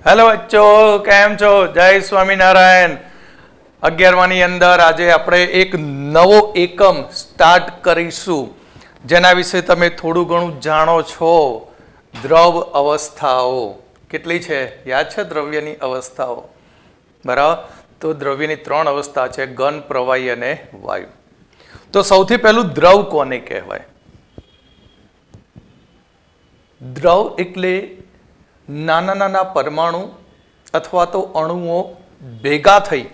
Hello બચ્ચો, કેમ છો? જય સ્વામિનારાયણ. 11માની અંદર આજે આપણે એક નવો એકમ સ્ટાર્ટ કરીશું, જેના વિશે તમે થોડું ઘણું જાણો છો. દ્રવ અવસ્થાઓ કેટલી છે? યાદ છે દ્રવ્યની અવસ્થાઓ? બરાબર. તો દ્રવ્યની 3 અવસ્થા છે, ઘન, પ્રવાહી અને વાયુ. તો સૌથી પહેલું દ્રવ કોને કહેવાય? દ્રવ એટલે નાના નાના પરમાણુ અથવા તો અણુઓ ભેગા થઈ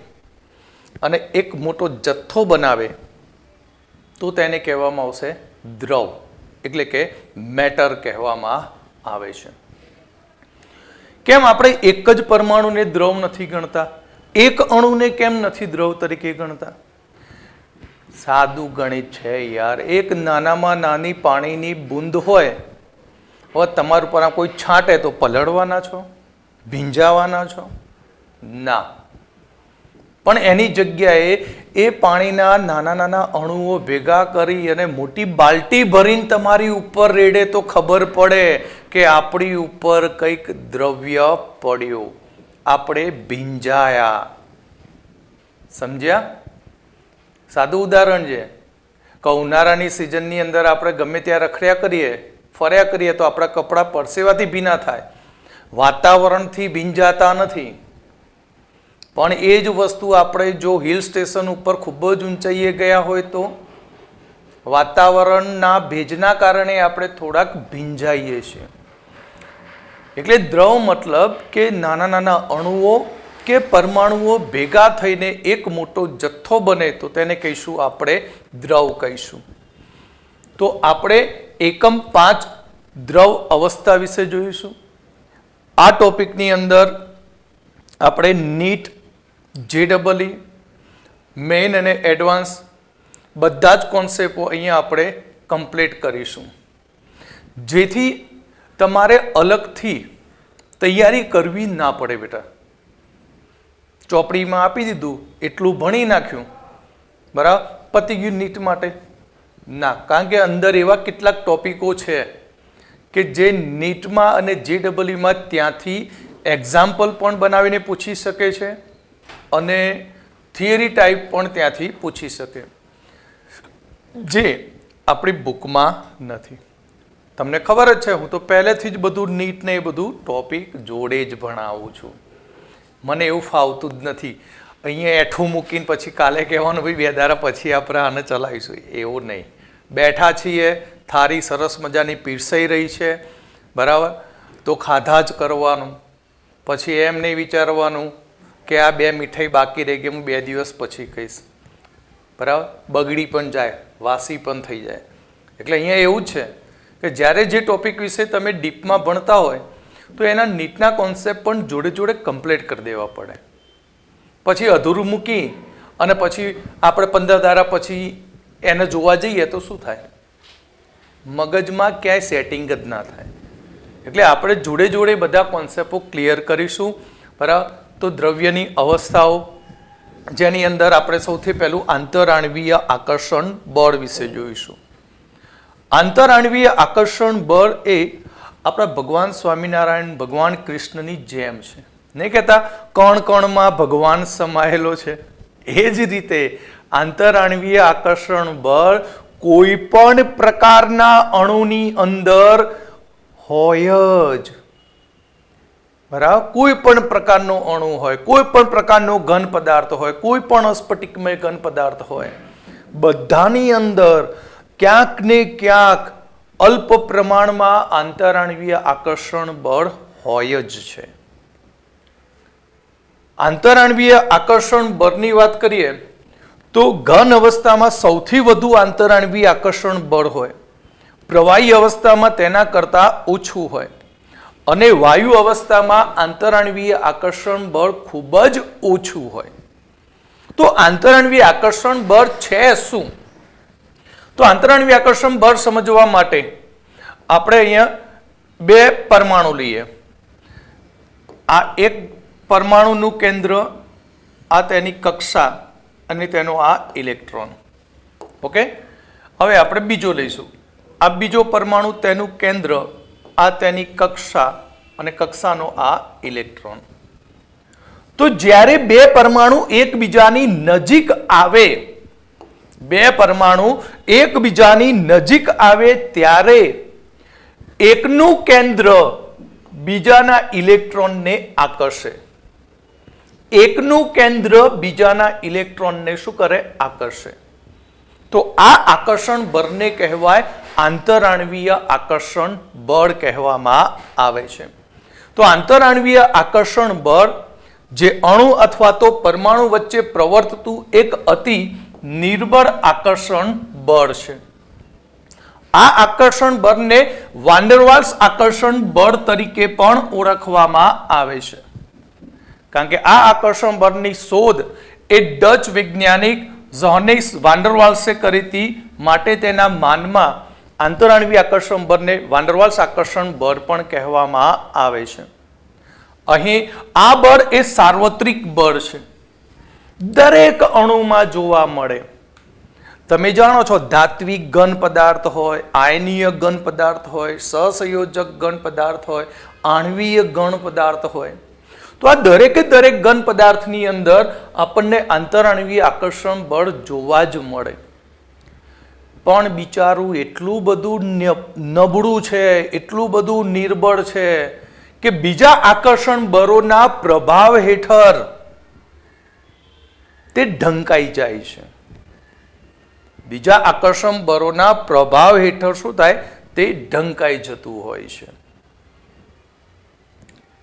અને એક મોટો જથ્થો બનાવે તો તેને કહેવામાં આવશે દ્રવ, એટલે કે મેટર કહેવામાં આવે છે. કેમ આપણે એક જ પરમાણુને દ્રવ નથી ગણતા? એક અણુને કેમ નથી દ્રવ તરીકે ગણતા? સાદું ગણિત છે યાર. એક નાનામાં નાની પાણીની બૂંદ હોય, હવે તમારા ઉપર કોઈ છાંટે તો પલળવાના છો? ભીંજાવાના છો? ના. પણ એની જગ્યાએ એ પાણીના નાના નાના અણુઓ ભેગા કરી અને મોટી બાલટી ભરીને તમારી ઉપર રેડે તો ખબર પડે કે આપણી ઉપર કંઈક દ્રવ્ય પડ્યું, આપણે ભીંજાયા. સમજ્યા? સાદું ઉદાહરણ છે કે ઉનાળાની સિઝનની અંદર આપણે ગમે ત્યાં રખડ્યા કરીએ, ફર્યા કરીએ તો આપણા કપડાં પરસેવાથી ભીના થાય, વાતાવરણથી ભીંજાતા નથી. પણ એ જ વસ્તુ આપણે જો હિલ સ્ટેશન ઉપર ખૂબ જ ઊંચાઈએ ગયા હોય તો વાતાવરણના ભેજના કારણે આપણે થોડાક ભીંજાઈએ છીએ. એટલે દ્રવ મતલબ કે નાના નાના અણુઓ કે પરમાણુઓ ભેગા થઈને એક મોટો જથ્થો બને તો તેને કહીશું આપણે દ્રવ કહીશું. તો આપણે એકમ 5 દ્રવ અવસ્થા વિશે જોઈશું. આ ટોપિકની અંદર આપણે નીટ, JEE, મેઇન અને એડવાન્સ બધા જ કોન્સેપ્ટો અહીંયા આપણે કમ્પ્લીટ કરીશું, જેથી તમારે અલગથી તૈયારી કરવી ના પડે. બેટા ચોપડીમાં આપી દીધું, એટલું ભણી નાખ્યું, બરાબર, પતી ગયું નીટ માટે? ના, કારણ કે અંદર એવા કેટલાક ટોપિકો છે કે જે નીટમાં અને JEEમાં ત્યાંથી એક્ઝામ્પલ પણ બનાવીને પૂછી શકે છે અને થિયરી ટાઈપ પણ ત્યાંથી પૂછી શકે, જે આપણી બુકમાં નથી. તમને ખબર જ છે, હું તો પહેલેથી જ બધું નીટ ને એ બધું ટોપિક જોડે જ ભણાવું છું. મને એવું ફાવતું જ નથી અહીંયા એઠું મૂકીને પછી કાલે કહેવાનું ભાઈ 2 દાડા પછી આપણે આને ચલાવીશું. એવું નહીં. બેઠા છીએ, થાળી સરસ મજાની પીરસાઈ રહી છે, બરાબર, તો ખાધા જ કરવાનું. પછી એમ નહીં વિચારવાનું કે આ 2 મીઠાઈ બાકી રહી ગઈ, હું 2 દિવસ પછી કહીશ, બરાબર, બગડી પણ જાય, વાસી પણ થઈ જાય. એટલે અહીંયા એવું જ છે કે જ્યારે જે ટોપિક વિશે તમે ડીપમાં ભણતા હોય તો એના નીટના કોન્સેપ્ટ પણ જોડે જોડે કમ્પ્લીટ કરી દેવા પડે. પછી અધૂરું મૂકી અને પછી આપણે 15 દાડા પછી એને જોવા જઈએ તો શું થાય? મગજમાં ક્યાંય સેટિંગ જ ના થાય. એટલે આપણે જોડે જોડે બધા કોન્સેપ્ટો ક્લિયર કરીશું, બરાબર. તો દ્રવ્યની અવસ્થાઓ, જેની અંદર આપણે સૌથી પહેલું આંતરઆણવીય આકર્ષણ બળ વિશે જોઈશું. આંતરઆણવીય આકર્ષણ બળ એ આપણા ભગવાન સ્વામિનારાયણ, ભગવાન કૃષ્ણની જેમ છે. નહીં કહેતા કણ કણમાં ભગવાન સમાયેલો છે? એ જ રીતે આંતરઆણવીય આકર્ષણ બળ કોઈ પણ પ્રકારના અણુની અંદર હોય જ, બરાબર. કોઈ પણ પ્રકારનો અણુ હોય, કોઈ પણ પ્રકારનો ઘન પદાર્થ હોય, કોઈ પણ સ્ફટિકમય ઘન પદાર્થ હોય, બધાની અંદર ક્યાંક ને ક્યાંક અલ્પ પ્રમાણમાં આંતરઆણવીય આકર્ષણ બળ હોય જ છે. આંતરઆણવીય આકર્ષણ બળની વાત કરીએ તો ઘન અવસ્થામાં સૌથી વધુ આંતરઆણવીય આકર્ષણ બળ હોય, પ્રવાહી અવસ્થામાં તેના કરતાં ઓછું હોય અને વાયુ અવસ્થામાં આંતરઆણવીય આકર્ષણ બળ ખૂબ જ ઓછું હોય. તો આંતરઆણવીય આકર્ષણ બળ છે શું? તો આંતરઆણવીય આકર્ષણ બળ સમજવા માટે આપણે અહીંયા 2 પરમાણુ લઈએ. આ એક પરમાણુનું કેન્દ્ર, આ તેની કક્ષા અને તેનો આ ઇલેક્ટ્રોન. ઓકે. હવે આપણે બીજો લઈશું. આ બીજો પરમાણુ, તેનું કેન્દ્ર, આ તેની કક્ષા અને કક્ષાનો આ ઇલેક્ટ્રોન. તો જ્યારે બે પરમાણુ એકબીજાની નજીક આવે, બે પરમાણુ એકબીજાની નજીક આવે ત્યારે એકનું કેન્દ્ર બીજાના ઇલેક્ટ્રોનને આકર્ષે. એકનું કેન્દ્ર બીજાના ઇલેક્ટ્રોનને શું કરે? આકર્ષે. તો આ આકર્ષણ બળને કહેવાય આંતરાણવીય આકર્ષણ બળ કહેવામાં આવે છે. તો આંતરાણવીય આકર્ષણ બળ જે અણુ અથવા તો પરમાણુ વચ્ચે પ્રવર્તતું એક અતિ નિર્બળ આકર્ષણ બળ છે. આ આકર્ષણ બળને વાન્ડરવાલ્સ આકર્ષણ બળ તરીકે પણ ઓળખવામાં આવે છે. કારણ કે આ આકર્ષણ બળની શોધ એ ડચ વૈજ્ઞાનિક જોહાનિસ વાન્ડરવાલ્સે કરી હતી, માટે તેના માનમાં આંતરાણવીય આકર્ષણ બળને વાન્ડરવાલ્સ આકર્ષણ બળ પણ કહેવામાં આવે છે. અહીં આ બળ એ સાર્વત્રિક બળ છે, દરેક અણુમાં જોવા મળે. તમે જાણો છો ધાત્વિક ઘન પદાર્થ હોય, આયનીય ઘન પદાર્થ હોય, સહસંયોજક ઘન પદાર્થ હોય, આણ્વીય ઘન પદાર્થ હોય. તો આ દરેકે દરેક ઘન પદાર્થની અંદર આપણને આંતરાણવીય આકર્ષણ બળ જોવા જ મળે. પણ બિચારું એટલું બધું નબળું છે, એટલું બધું નિર્બળ છે કે બીજા આકર્ષણ બળોના પ્રભાવ હેઠળ તે ઢંકાઈ જાય છે. બીજા આકર્ષણ બળોના પ્રભાવ હેઠળ શું થાય? તે ઢંકાઈ જતું હોય છે.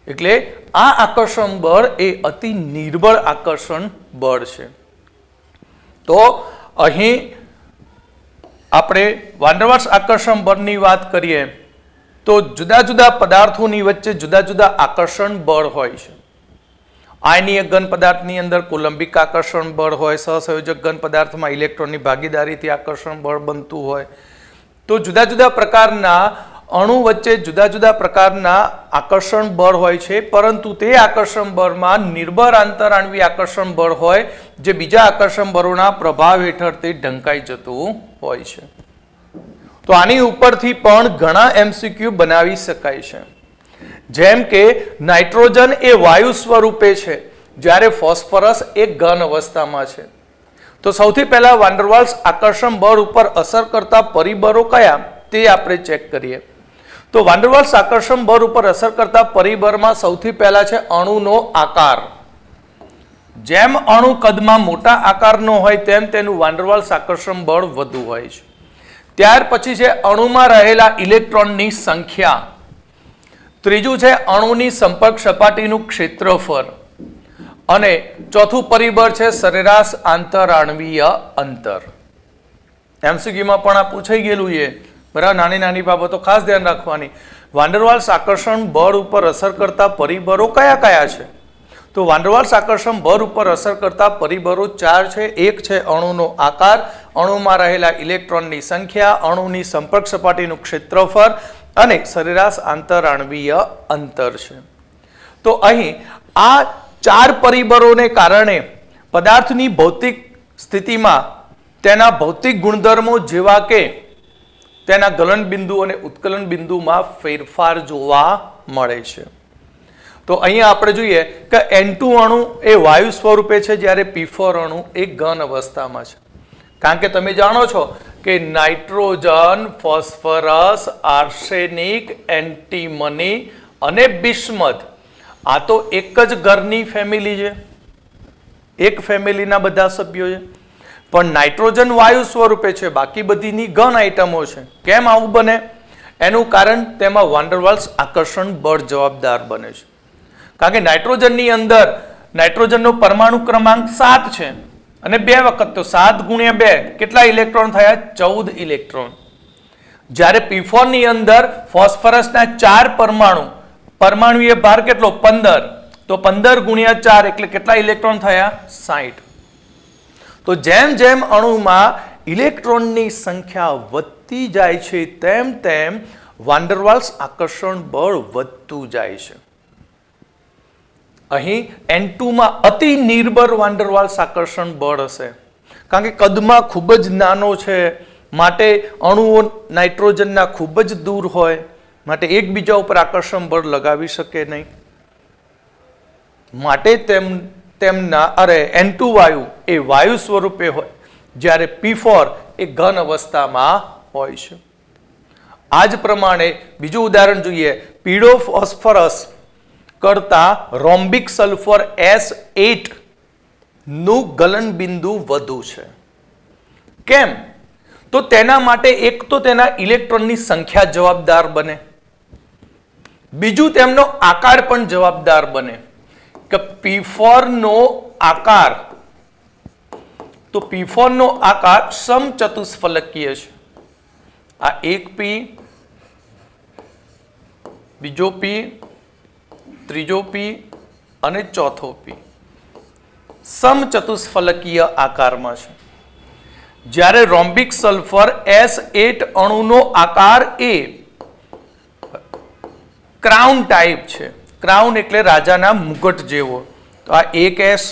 એટલે આ આકર્ષણ બળ એ અતિ નિર્બળ આકર્ષણ બળ છે. તો અહીં આપણે વાન્ડરવાલ્સ આકર્ષણ બળની વાત કરીએ તો જુદા જુદા પદાર્થોની વચ્ચે જુદા જુદા આકર્ષણ બળ હોય છે. આયનીય ઘન પદાર્થની અંદર કુલંબિક આકર્ષણ બળ હોય, સહસંયોજક ઘન પદાર્થમાં ઇલેક્ટ્રોનની ભાગીદારીથી આકર્ષણ બળ બનતું હોય. તો જુદા જુદા પ્રકારના અણુ વચ્ચે જુદા જુદા પ્રકારના આકર્ષણ બળ હોય છે, પરંતુ તે આકર્ષણ બળમાં નિર્બળ આંતરાણવીય આકર્ષણ બળ હોય જે બીજા આકર્ષણ બળોના પ્રભાવ હેઠળ તે ઢંકાઈ જતું હોય છે. તો આની ઉપરથી પણ ઘણા MCQ બનાવી શકાય છે. જેમ કે નાઇટ્રોજન એ વાયુ સ્વરૂપે છે, જ્યારે ફોસ્ફરસ એ ઘન અવસ્થામાં છે. તો સૌથી પહેલા વાન્ડરવાલ્સ આકર્ષણ બળ ઉપર અસર કરતા પરિબળો કયા તે આપણે ચેક કરીએ. તો વાન્ડરવાલ્સ આકર્ષણ બળ ઉપર અસર કરતા પરિબળમાં સૌથી પહેલા છે અણુનો આકાર. જેમ અણુ કદમાં મોટા આકારનો હોય તેમ તેનું વાન્ડરવાલ્સ આકર્ષણ બળ વધુ હોય છે. ત્યાર પછી છે અણુમાં રહેલા ઇલેક્ટ્રોનની સંખ્યા. ત્રીજું છે અણુની સંપર્ક સપાટીનું ક્ષેત્રફળ. અને ચોથું પરિબળ છે સરેરાશ આંતરાણવીય અંતર. MCQમાં પણ આ પૂછાઈ ગયેલું છે, બરાબર. નાની નાની બાબતો ખાસ ધ્યાન રાખવાની. વાન્ડરવાલ્સ આકર્ષણ બળ ઉપર અસર કરતા પરિબળો કયા કયા છે? તો વાન્ડરવાલ્સ આકર્ષણ બળ ઉપર અસર કરતા પરિબળો 4 છે. એક છે અણુનો આકાર, અણુમાં રહેલા ઇલેક્ટ્રોનની સંખ્યા, અણુની સંપર્ક સપાટીનું ક્ષેત્રફળ અને સરેરાશ આંતરાણવીય અંતર છે. તો અહીં આ 4 પરિબળોને કારણે પદાર્થની ભૌતિક સ્થિતિમાં તેના ભૌતિક ગુણધર્મો જેવા કે તેના ગલન બિંદુ અને ઉત્કલન બિંદુમાં ફેરફાર જોવા મળે છે. તો અહીંયા આપણે જોઈએ કે N2 અણુ એ વાયુ સ્વરૂપે છે, જ્યારે P4 અણુ એ ઘન અવસ્થામાં છે. કારણ કે તમે જાણો છો કે નાઇટ્રોજન, ફોસ્ફરસ, આર્સેનિક, એન્ટીમની અને બિસ્મથ આ તો એક જ ઘરની ફેમિલી છે, એક ફેમિલીના બધા સભ્યો છે. પણ નાઇટ્રોજન વાયુ સ્વરૂપે છે, બાકી બધીની ઘન આઇટમો છે. કેમ આવું બને? એનું કારણ તેમાં વાન્ડરવાલ્સ આકર્ષણ બળ જવાબદાર બને છે. કારણ કે નાઇટ્રોજનની અંદર નાઇટ્રોજનનો પરમાણુ ક્રમાંક 7 છે અને 2 વખત તો 7 ગુણ્યા 2 કેટલા ઇલેક્ટ્રોન થયા? 14 ઇલેક્ટ્રોન. જ્યારે P4 ની અંદર ફોસ્ફરસના 4 પરમાણુય ભાર કેટલો? 15. તો 15 ગુણ્યા 4 એટલે કેટલા ઇલેક્ટ્રોન થયા? 60. તો જેમ જેમ અણુમાં ઇલેક્ટ્રોનની સંખ્યા વધતી જાય છે તેમ તેમ વાન્ડરવાલ્સ આકર્ષણ બળ વધતું જાય છે. અહીં N2 માં અતિ નિર્બળ વાન્ડરવાલ્સ આકર્ષણ બળ હશે, કારણ કે કદમાં ખૂબ જ નાનો છે, માટે અણુઓ નાઇટ્રોજનના ખૂબ જ દૂર હોય, માટે એકબીજા ઉપર આકર્ષણ બળ લગાવી શકે નહીં. માટે તેમના N2 વાયુ એ વાયુ સ્વરૂપે હોય, જ્યારે P4 એ ઘન અવસ્થામાં હોય છે. આ જ પ્રમાણે બીજું ઉદાહરણ જોઈએ. પીળો ફોસ્ફરસ કરતા રોમ્બિક સલ્ફર S8 નું ગલન બિંદુ વધુ છે. કેમ? તો તેના માટે એક તો તેના ઇલેક્ટ્રોનની સંખ્યા જવાબદાર બને, બીજું તેમનો આકાર પણ જવાબદાર બને. કે P4 નો આકાર, તો P4 નો આકાર સમચતુષ્ફલકીય છે. આ એક P, બીજો P, ત્રીજો P અને ચોથો P સમચતુષ્ફલકીય આકારમાં છે. જ્યારે રોમ્બિક સલ્ફર S8 અણુનો આકાર એ ક્રાઉન ટાઈપ છે. ક્રાઉન એટલે રાજાના મુગટ જેવો. તો આ એક S,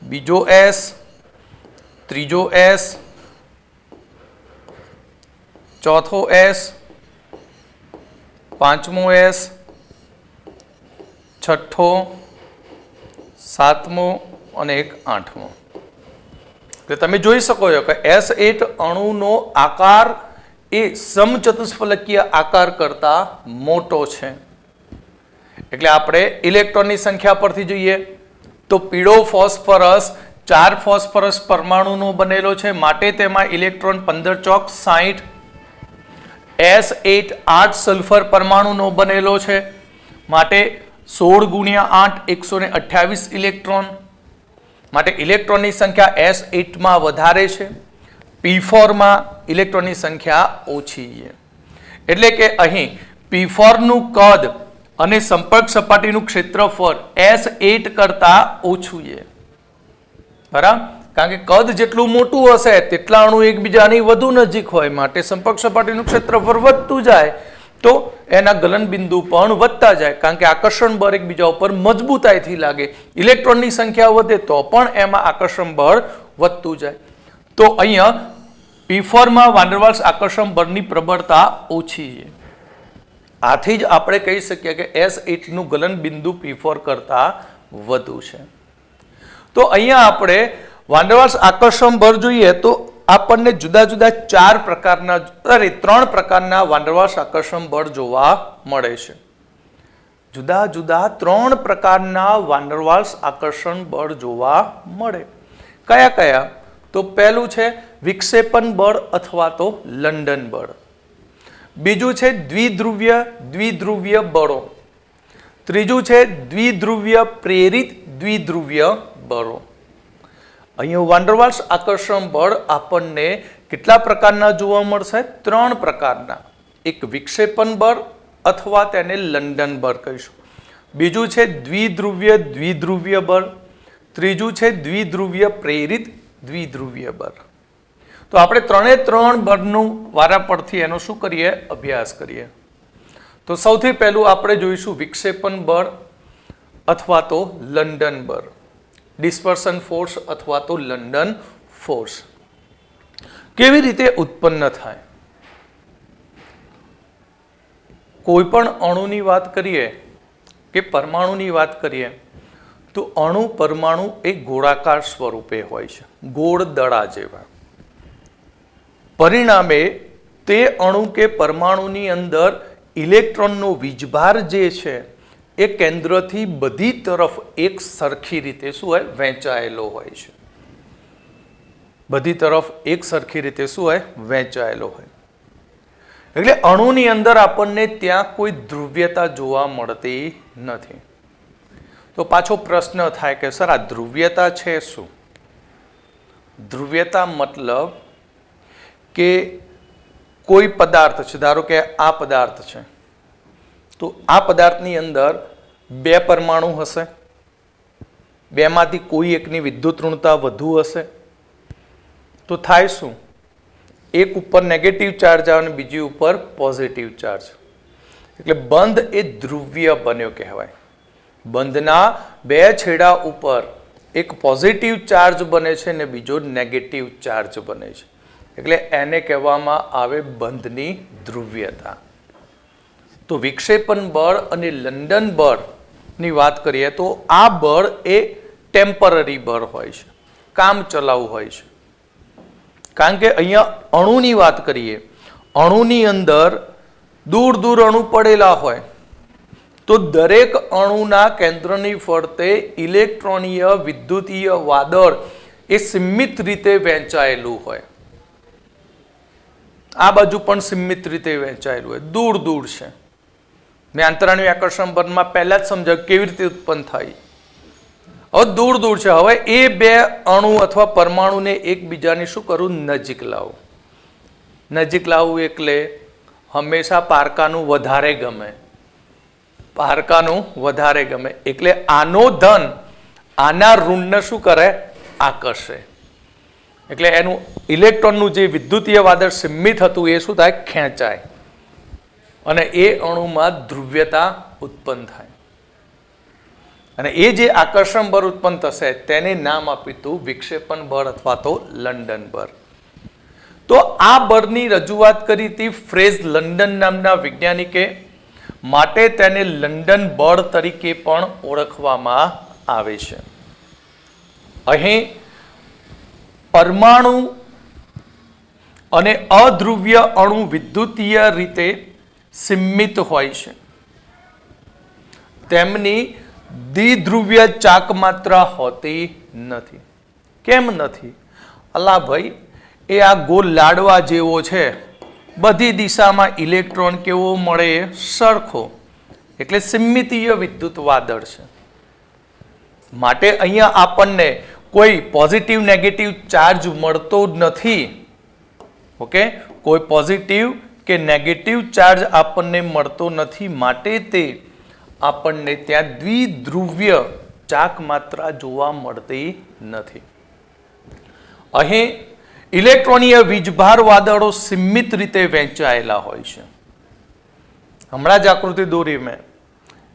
બીજો S, ત્રીજો S, ચોથો S, પાંચમો S, છઠ્ઠો, સાતમો અને એક આઠમો. એટલે તમે જોઈ શકો છો કે S8 અણુનો આકાર એ સમચતુષ્ફલકીય આકાર કરતા મોટો છે. એટલે આપણે ઇલેક્ટ્રોનની સંખ્યા પરથી જોઈએ તો પીળો ફોસ્ફરસ 4 ફોસ્ફરસ પરમાણુનો બનેલો છે, માટે તેમાં ઇલેક્ટ્રોન 15 ચોક 60. S8 8 સલ્ફર પરમાણુનો બનેલો છે, માટે 16 ગુણ્યા 8 128 ઇલેક્ટ્રોન. માટે ઇલેક્ટ્રોનની સંખ્યા S8 માં વધારે છે, P4 માં ઇલેક્ટ્રોનની સંખ્યા ઓછી છે. એટલે કે અહીં P4 નું કદ અને સંપર્ક સપાટીનું ક્ષેત્રફળ S8 કરતા ઓછું છે. બરાબર? કારણ કે કદ જેટલું મોટું હશે તેટલા અણુ એકબીજાની વધુ નજીક હોય, માટે સંપર્ક સપાટીનું ક્ષેત્રફળ વધતું જાય તો એના ગલન બિંદુ પણ વધતા જાય. કારણ કે આકર્ષણ બળ એકબીજા ઉપર મજબૂતાઈથી લાગે. ઇલેક્ટ્રોનની સંખ્યા વધે તો પણ એમાં આકર્ષણ બળ વધતું જાય. તો અહીંયા P4 માં વાન ડેર વાલ્સ આકર્ષણ બળની પ્રબળતા ઓછી છે. આથી જ આપણે કહી શકીએ કે S8 નું ગલન બિંદુ P4 કરતા વધુ છે. તો અહીંયા આપણે વાન ડેર વાલ્સ આકર્ષણ બળ જોઈએ તો આપણને જુદા જુદા 3 પ્રકારના વાન ડેર વાલ્સ આકર્ષણ બળ જોવા મળે છે. જુદા જુદા 3 પ્રકારના વાન ડેર વાલ્સ આકર્ષણ બળ જોવા મળે. કયા કયા? તો પહેલું છે વિક્ષેપન બળ અથવા તો લંડન બળ. બીજું છે દ્વિધ્રુવીય બળો. ત્રીજું છે દ્વિધ્રુવીય પ્રેરિત દ્વિધ્રુવીય બળો. અહીંયા વાન ડેર વાલ્સ આકર્ષણ બળ આપણને કેટલા પ્રકારના જોવા મળશે? 3 પ્રકારના. એક વિક્ષેપન બળ અથવા તેને લંડન બળ કહીશું. બીજું છે દ્વિધ્રુવીય બળ. ત્રીજું છે દ્વિધ્રુવીય પ્રેરિત દ્વિધ્રુવીય બળ. તો આપણે 3 બળનું વારા પરથી એનો શું કરીએ? અભ્યાસ કરીએ. તો સૌથી પહેલું આપણે જોઈશું વિક્ષેપન બળ અથવા તો લંડન બળ, ડિસ્પર્સન ફોર્સ અથવા તો લંડન ફોર્સ. કેવી રીતે ઉત્પન્ન થાય? કોઈ પણ અણુની વાત કરીએ કે પરમાણુની વાત કરીએ તો અણુ પરમાણુ એ ગોળાકાર સ્વરૂપે હોય છે, ગોળ દડા જેવા. પરિણામે તે અણુ કે પરમાણુની અંદર ઇલેક્ટ્રોનનો વીજભાર જે છે એ કેન્દ્રથી બધી તરફ એક સરખી રીતે શું હોય? વહેંચાયેલો હોય છે. બધી તરફ એક સરખી રીતે શું હોય? વહેંચાયેલો હોય. એટલે અણુની અંદર આપણને ત્યાં કોઈ ધ્રુવ્યતા જોવા મળતી નથી. તો પાછો પ્રશ્ન થાય કે સર આ ધ્રુવ્યતા છે શું? ધ્રુવ્યતા મતલબ કે કોઈ પદાર્થ છે, ધારો કે આ પદાર્થ છે, તો આ પદાર્થની અંદર 2 પરમાણુ હશે, 2 માંથી કોઈ એકની વિદ્યુત ઋણતા વધુ હશે, તો થાય શું? એક ઉપર નેગેટિવ ચાર્જ આવે અને બીજી ઉપર પોઝિટિવ ચાર્જ. એટલે બંધ એ ધ્રુવ્ય બન્યો કહેવાય. બંધના 2 છેડા ઉપર એક પોઝિટિવ ચાર્જ બને છે અને બીજો નેગેટિવ ચાર્જ બને છે. એટલે એને કહેવામાં આવે બંધની ધ્રુવ્યતા. તો વિક્ષેપણ બળ અને લંડન બળની વાત કરીએ તો આ બળ એ ટેમ્પરરી બળ હોય છે, કામ ચલાઉ હોય છે. કારણ કે અહીંયા અણુની વાત કરીએ, અણુની અંદર દૂર દૂર અણુ પડેલા હોય તો દરેક અણુના કેન્દ્રની ફરતે ઇલેક્ટ્રોનીય વિદ્યુતીય વાદળ એ સીમિત રીતે વહેંચાયેલું હોય. આ બાજુ પણ સીમિત રીતે વહેંચાયેલું હોય, દૂર દૂર છે. મેં આંતરાણુ આકર્ષણ બળમાં પહેલા જ સમજાવ્યું કેવી રીતે ઉત્પન્ન થાય. હવે દૂર દૂર છે. હવે એ બે અણુ અથવા પરમાણુને એકબીજાને શું કરવું? નજીક લાવવું. નજીક લાવવું એટલે હંમેશા પારકાનું વધારે ગમે, પારકાનું વધારે ગમે એટલે આનો ધન આના ઋણને શું કરે? આકર્ષે. એટલે એનું ઇલેક્ટ્રોનનું જે વિદ્યુતીય વાદળ સીમિત હતું એ શું થાય? ખેંચાય અને એ અણુમાં ધ્રુવ્યતા ઉત્પન્ન થાય. અને એ જે આકર્ષણ બળ ઉત્પન્ન થશે તેને નામ આપ્યું હતું વિક્ષેપણ બળ અથવા તો લંડન બળ. તો આ બળની રજૂઆત કરી હતી ફ્રેઝ લંડન નામના વૈજ્ઞાનિકે, માટે તેને લંડન બળ તરીકે પણ ઓળખવામાં આવે છે. અહીં પરમાણુ અને અધ્રુવ્ય અણુ વિદ્યુતીય રીતે સીમિત હોય છે. તેમની દ્વિધ્રુવ્ય ચાક માત્રા હોતી નથી. કેમ નથી? અલા ભાઈ, એ આ ગોળ લાડવા જેવો છે, બધી દિશામાં ઇલેક્ટ્રોન કેવો મળે? સરખો. એટલે સિમિતીય વિદ્યુત વાદળ છે. માટે અહીંયા આપણને કોઈ પોઝિટિવ નેગેટિવ ચાર્જ મળતો નથી. ઓકે, કોઈ પોઝિટિવ કે નેગેટિવ ચાર્જ આપણને મળતો નથી. માટે તે આપણને ત્યાં દ્વિધ્રુવ્ય ચાક માત્રા જોવા મળતી નથી. અહીં ઇલેક્ટ્રોનીય વીજભાર વાદળો સીમિત રીતે વહેંચાયેલા હોય છે. હમણાં જ આકૃતિ દોરી મેં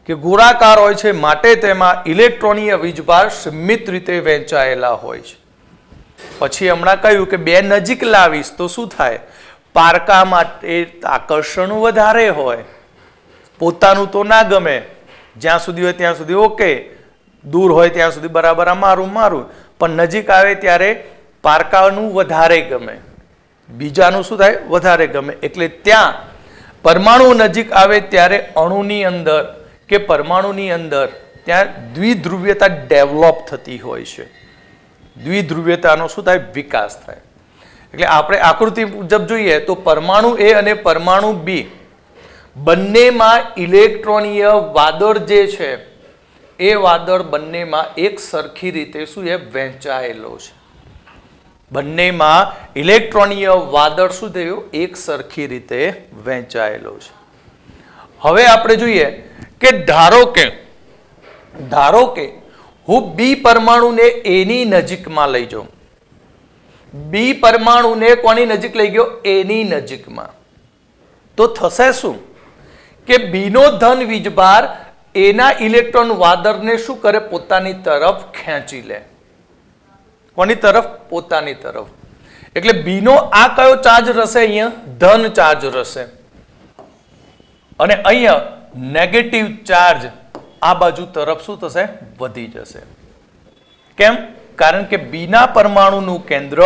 કે ગોળાકાર હોય છે, માટે તેમાં ઇલેક્ટ્રોનીય વીજભાર સીમિત રીતે વહેંચાયેલા હોય છે. પછી હમણાં કહ્યું કે બે નજીક લાવીશ તો શું થાય? પારકા માટે આકર્ષણ વધારે હોય. પોતાનું તો ના ગમે, જ્યાં સુધી હોય ત્યાં સુધી ઓકે, દૂર હોય ત્યાં સુધી બરાબર મારું મારું, પણ નજીક આવે ત્યારે પારકાનું વધારે ગમે, બીજાનું શું થાય? વધારે ગમે. એટલે ત્યાં પરમાણુ નજીક આવે ત્યારે અણુની અંદર કે પરમાણુની અંદર ત્યાં દ્વિધ્રુવ્યતા ડેવલપ થતી હોય છે. દ્વિધ્રુવ્યતાનો શું થાય? વિકાસ થાય. એટલે આપણે આકૃતિ મુજબ જોઈએ તો પરમાણુ એ અને પરમાણુ બી બંનેમાં ઇલેક્ટ્રોનીય વાદળ જે છે એ વાદળ બંનેમાં એક સરખી રીતે શું છે? વહેંચાયેલો છે. બંનેમાં ઇલેક્ટ્રોનીય વાદળ શું થયું? એક સરખી રીતે વહેંચાયેલો છે. હવે આપણે જોઈએ કે ધારો કે હું બી પરમાણુને એની નજીકમાં લઈ જાઉં. બી પરમાણુને કોની નજીક લઈ ગયો? એની નજીકમાં. તો થશે શું? કે બીનો ધન વીજભાર એના ઇલેક્ટ્રોન વાદળને શું કરે? પોતાની તરફ ખેંચી લે. કોની તરફ? પોતાની તરફ. એટલે બીનો આ કયો ચાર્જ રહેશે? અહીંયા ધન ચાર્જ રહેશે. અને અહીંયા નેગેટિવ ચાર્જ આ બાજુ તરફ શું થશે? વધી જશે. કેમ? કારણ કે બીના પરમાણુનું કેન્દ્ર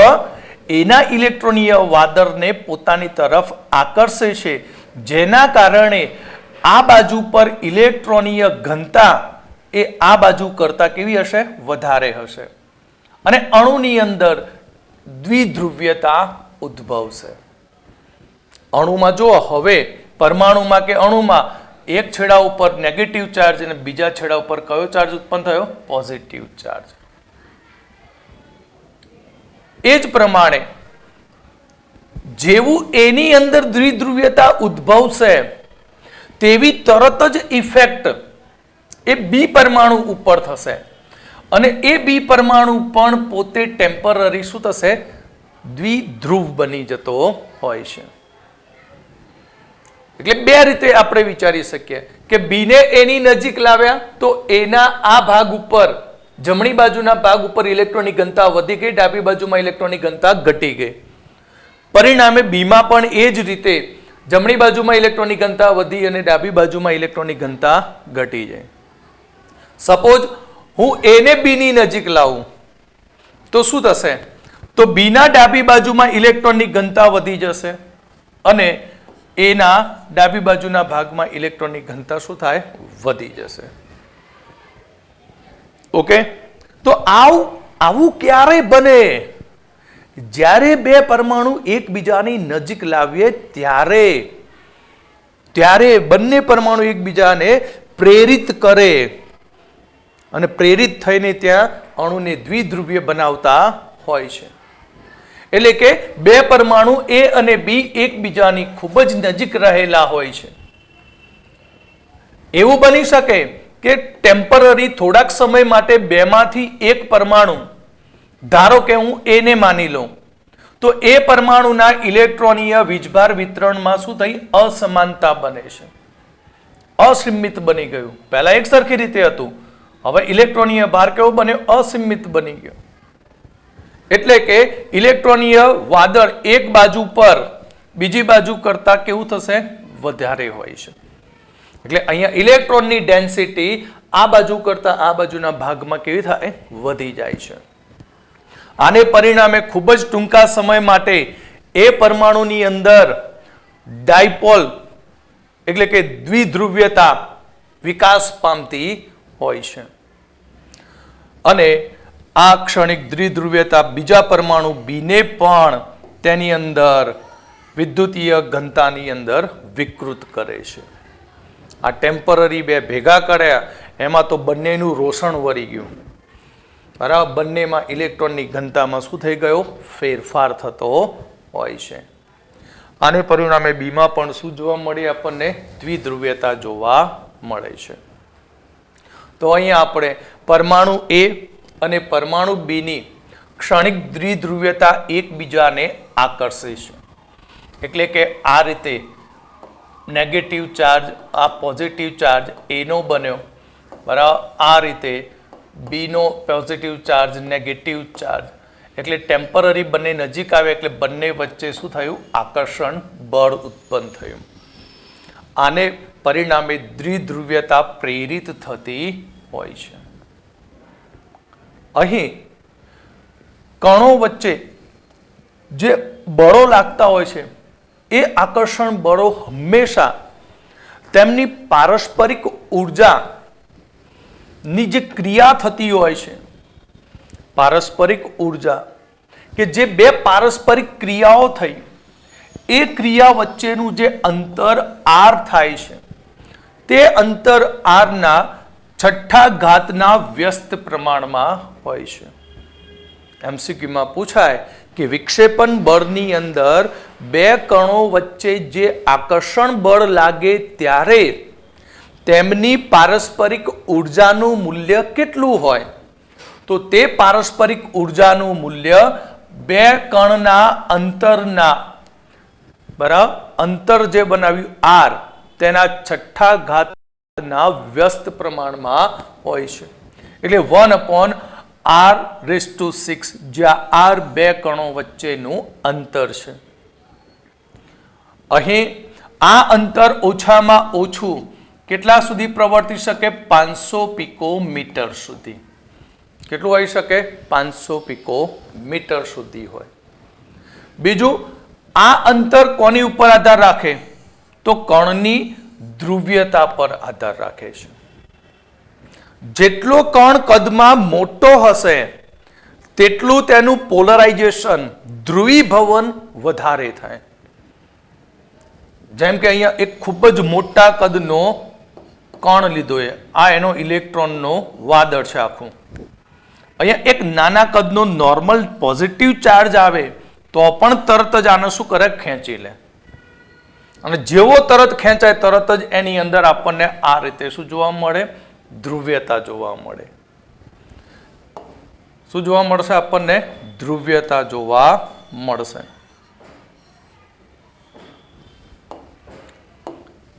એના ઇલેક્ટ્રોનીય વાદળને પોતાની તરફ આકર્ષે છે, જેના કારણે આ બાજુ પર ઇલેક્ટ્રોનીય ઘનતા એ આ બાજુ કરતા કેવી હશે? વધારે હશે. અને અણુની અંદર દ્વિધ્રુવ્યતા ઉદ્ભવશે. અણુમાં જો હવે પરમાણુમાં કે અણુમાં એક છેડા ઉપર નેગેટિવ ચાર્જ અને બીજા છેડા ઉપર કયો ચાર્જ ઉત્પન્ન થયો? Positive charge. એ જ પ્રમાણે જેવું એની અંદર દ્વિધ્રુવ્યતા ઉદ્ભવશે તેવી તરત જ ઇફેક્ટ એ બી પરમાણુ ઉપર થશે. અને એ બી પરમાણુ પણ પોતે ટેમ્પરરી શું થશે? દ્વિધ્રુવ બની જતો હોય છે. એટલે બે રીતે આપણે વિચારી શકીએ કે બીને એની નજીક લાવ્યા તો એના આ ભાગ ઉપર, જમણી બાજુના ભાગ ઉપર ઇલેક્ટ્રોનની ઘનતા વધી ગઈ, ડાબી બાજુમાં ઇલેક્ટ્રોનની ઘનતા ઘટી ગઈ. પરિણામે બીમાં પણ એ જ રીતે જમણી બાજુમાં ઇલેક્ટ્રોનની ઘનતા વધી અને ડાબી બાજુમાં ઇલેક્ટ્રોનની ઘનતા ઘટી જાય. સપોઝ હું એ ને બી ની નજીક લાવું તો શું થશે? તો બી ના ડાબી બાજુમાં ઇલેક્ટ્રોનની ઘનતા વધી જશે અને એ ના ડાબી બાજુના ભાગમાં ઇલેક્ટ્રોનની ઘનતા શું થાય? વધી જશે. ઓકે, તો આવું ક્યારે બને? જ્યારે બે પરમાણુ એકબીજાની નજીક લાવીએ ત્યારે બંને પરમાણુ એકબીજાને પ્રેરિત કરે અને પ્રેરિત થઈને ત્યાં અણુને દ્વિધ્રુવીય બનાવતા હોય છે. એટલે કે બે પરમાણુ એ અને બી એકબીજાની ખૂબ જ નજીક રહેલા હોય છે. એવું બની શકે કે ટેમ્પરરી થોડાક સમય માટે બેમાંથી એક પરમાણુ, ધારો કે હું એ ને માની લઉં, તો એ પરમાણુના ઇલેક્ટ્રોનીય વીજભાર વિતરણમાં શું થઈ? અસમાનતા બને છે, અસીમિત બની ગયું. પહેલા એક સરખી રીતે હતું, હવે ઇલેક્ટ્રોનીય ભાર કેવો બન્યો? અસીમિત બની ગયો. એટલે કે ઇલેક્ટ્રોનીય વાદળ એક બાજુ પર બીજી બાજુ કરતા કેવું થશે? વધારે હોય છે. એટલે અહીંયા ઇલેક્ટ્રોનની ડેન્સિટી આ બાજુ કરતા આ બાજુના ભાગમાં કેવી થાય? વધી જાય છે. આને પરિણામે ખૂબ જ ટૂંકા સમય માટે એ પરમાણુની અંદર ડાયપોલ એટલે કે દ્વિધ્રુવ્યતા વિકાસ પામતી હોય છે અને આ ક્ષણિક દ્વિધ્રુવ્યતા બીજા પરમાણુ બીને પણ તેની અંદર વિદ્યુતીય ઘનતાની અંદર વિકૃત કરે છે. આ ટેમ્પરરી બે ભેગા કર્યા એમાં તો બંનેનું રોષણ વળી ગયું, બરાબર. બંનેમાં ઇલેક્ટ્રોનની ઘનતામાં શું થઈ ગયો? ફેરફાર થતો હોય છે. આને પરિણામે બીમાં પણ શું જોવા મળે? આપણને દ્વિધ્રુવ્યતા જોવા મળે છે. તો અહીંયા આપણે પરમાણુ એ અને પરમાણુ બીની ક્ષણિક દ્વિધ્રુવ્યતા એકબીજાને આકર્ષે છે. એટલે કે આ રીતે નેગેટિવ ચાર્જ આ પોઝિટિવ ચાર્જ એનો બન્યો, બરાબર. આ રીતે બીનો પોઝિટિવ ચાર્જ નેગેટિવ ચાર્જ, એટલે ટેમ્પરરી બંને નજીક આવે એટલે બંને વચ્ચે શું થયું? આકર્ષણ બળ ઉત્પન્ન થયું. આને પરિણામે દ્વિધ્રુવ્યતા પ્રેરિત થતી હોય છે. અહીં કણો વચ્ચે જે બળો લાગતા હોય છે એ આકર્ષણ બળો હંમેશા તેમની પારસ્પરિક ઉર્જા ની જે ક્રિયા થતી હોય છે, પારસ્પરિક ઉર્જા કે જે બે પારસ્પરિક ક્રિયાઓ થઈ એ ક્રિયા વચ્ચેનું જે અંતર આર થાય છે તે અંતર આરના છઠ્ઠા ઘાતના વ્યસ્ત પ્રમાણમાં હોય છે. એમસીક્યુમાં પૂછાય કે વિક્ષેપણ બળની અંદર બે કણો વચ્ચે જે આકર્ષણ બળ લાગે ત્યારે તેમની પારસ્પરિક ઉર્જાનું મૂલ્ય કેટલું હોય? તો તે પારસ્પરિક ઉર્જાનું મૂલ્ય બે કણના અંતરના, બરાબર, અંતર જે બનાવ્યું આર તેના છઠ્ઠા ઘાતના વ્યસ્ત પ્રમાણમાં હોય છે. એટલે 1/r⁶, જ્યાં આર બે કણો વચ્ચેનું અંતર છે. અહીં આ અંતર ઓછામાં ઓછું કેટલા સુધી પ્રવર્તી શકે? 500 પિકોમીટર સુધી. કેટલું હોઈ શકે? 500 પિકોમીટર સુધી હોય. બીજું, આ અંતર કોની ઉપર આધાર રાખે? તો કણની ધ્રુવ્યતા પર આધાર રાખે છે. જેટલો કણ કદમાં મોટો હશે તેટલું તેનું પોલરાઇઝેશન ધ્રુવીભવન વધારે થાય. જેમ કે અહીંયા એક ખૂબ જ મોટા કદનો કણ લીધો છે, આ એનો ઇલેક્ટ્રોનનો વાદળ છે આખું. અહીંયા એક નાના કદનો નોર્મલ પોઝિટિવ ચાર્જ આવે તો પણ તરત જ આને શું કરે? ખેંચી લે. અને જેવો તરત ખેંચાય તરત જ એની અંદર આપણને આ રીતે શું જોવા મળે? ધ્રુવ્યતા જોવા મળે. શું જોવા મળશે? આપણને ધ્રુવ્યતા જોવા મળશે.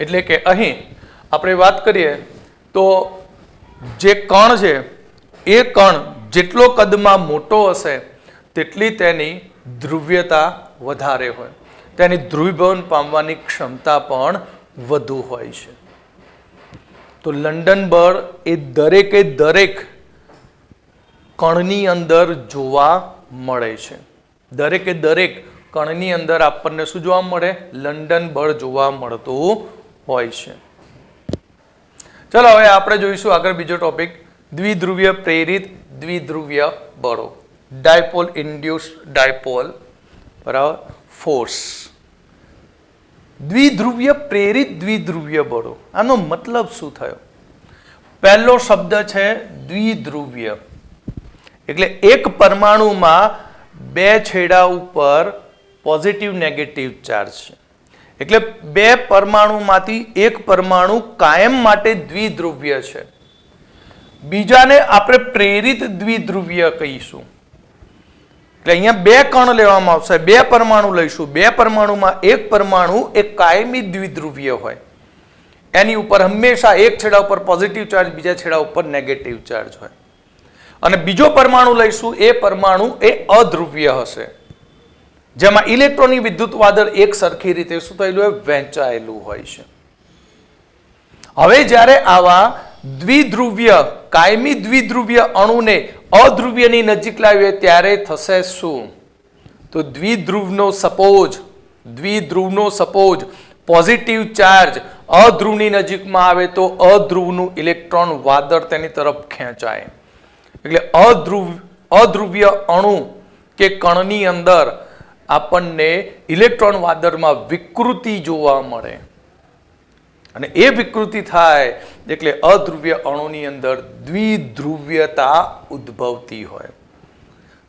એટલે કે અહીં આપણે વાત કરીએ તો જે કણ છે એ કણ જેટલો કદમાં મોટો હશે તેટલી તેની ધ્રુવ્યતા વધારે હોય. તેની ધ્રુવીભવન પામવાની ક્ષમતા પણ વધુ હોય છે. તો લંડન બળ એ દરેક કણની અંદર જોવા મળે છે. દરેક કણની અંદર આપણને શું જોવા મળે? લંડન બળ જોવા મળતું હોય છે. ચલો હવે આપણે જોઈશું આગળ બીજો ટોપિક, દ્વિધ્રુવીય પ્રેરિત દ્વિધ્રુવીય બળો, ડાયપોલ ઇન્ડ્યુસ્ડ ડાયપોલ બરાબર ફોર્સ. દ્વિધ્રુવીય પ્રેરિત દ્વિધ્રુવીય બળો, આનો મતલબ શું થયો? પહેલો શબ્દ છે દ્વિધ્રુવીય, એટલે એક પરમાણુમાં બે છેડા ઉપર પોઝિટિવ નેગેટિવ ચાર્જ છે. એટલે બે પરમાણુમાંથી એક પરમાણુ કાયમ માટે દ્વિધ્રુવીય છે. બીજાને આપણે પ્રેરિત દ્વિધ્રુવીય કહીશું. એટલે અહીંયા બે કણ લેવામાં આવશે, બે પરમાણુ લઈશું, બે પરમાણુમાં એક પરમાણુ એ કાયમી દ્વિધ્રુવીય હોય, એની ઉપર હંમેશા એક છેડા ઉપર પોઝિટિવ ચાર્જ, બીજા છેડા ઉપર નેગેટિવ ચાર્જ હોય. અને બીજો પરમાણુ લઈશું, એ પરમાણુ એ અધ્રુવીય હશે, જેમાં ઇલેક્ટ્રોનની વિદ્યુત વાદળ એક સરખી રીતે શું થયેલું હોય? વહેંચાયેલું હોય છે. હવે જ્યારે આવા દ્વિધ્રુવીય કાયમી દ્વિધ્રુવીય અણુને અધ્રુવીયની નજીક લાવીએ ત્યારે થશે શું? તો દ્વિધ્રુવનો સપોઝ પોઝિટિવ ચાર્જ અધ્રુવની નજીકમાં આવે તો અધ્રુવનું ઇલેક્ટ્રોન વાદળ તેની તરફ ખેંચાય. એટલે અધ્રુવીય અણુ કે કણની અંદર આપણને ઇલેક્ટ્રોન વાદળમાં વિકૃતિ જોવા મળે, અને એ વિકૃતિ થાય એટલે અધ્રુવીય અણુની અંદર દ્વિધ્રુવ્યતા ઉદ્ભવતી હોય.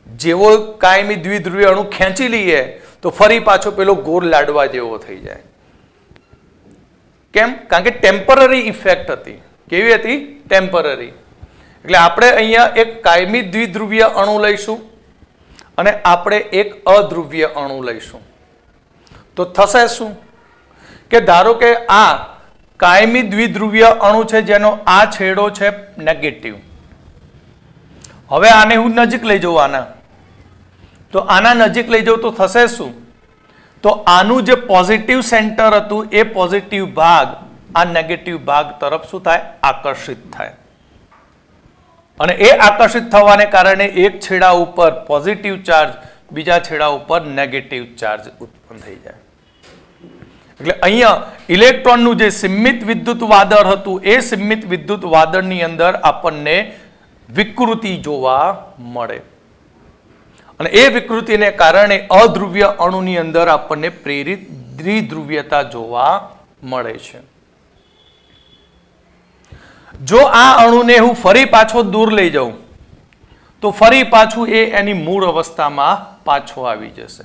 જેવો કાયમી દ્વિધ્રુવીય અણુ ખેંચી લઈએ તો ફરી પાછો પેલો ગોળ લાડવા જેવો થઈ જાય. કેમ? કારણ કે ટેમ્પરરી ઇફેક્ટ હતી. કેવી હતી? ટેમ્પરરી. એટલે આપણે અહીંયા એક કાયમી દ્વિધ્રુવીય અણુ લઈશું અને આપણે એક અધ્રુવીય અણુ લઈશું, તો થશે શું કે ધારો કે આ કાયમી દ્વિધ્રુવીય અણુ છે જેનો આ છેડો છે નેગેટિવ. હવે આને હું નજીક લઈ જાઉં, આના નજીક લઈ જાઉં તો થશે શું? તો આનું જે પોઝિટિવ સેન્ટર હતું એ પોઝિટિવ ભાગ આ નેગેટિવ ભાગ તરફ શું થાય? આકર્ષિત થાય. અને એ આકર્ષિત થવાને કારણે એક છેડા ઉપર પોઝિટિવ ચાર્જ, બીજા છેડા ઉપર નેગેટિવ ચાર્જ ઉત્પન્ન થઈ જાય. એટલે અહીંયા ઇલેક્ટ્રોનનું જે સીમિત વિદ્યુત વાદળ હતું એ સીમિત વિદ્યુત વાદળની અંદર આપણને વિકૃતિ જોવા મળે, અને એ વિકૃતિને કારણે અધ્રુવીય અણુની અંદર આપણને પ્રેરિત દ્વિધ્રુવીયતા જોવા મળે છે. જો આ અણુને હું ફરી પાછો દૂર લઈ જાઉં તો ફરી પાછું એ એની મૂળ અવસ્થામાં પાછો આવી જશે.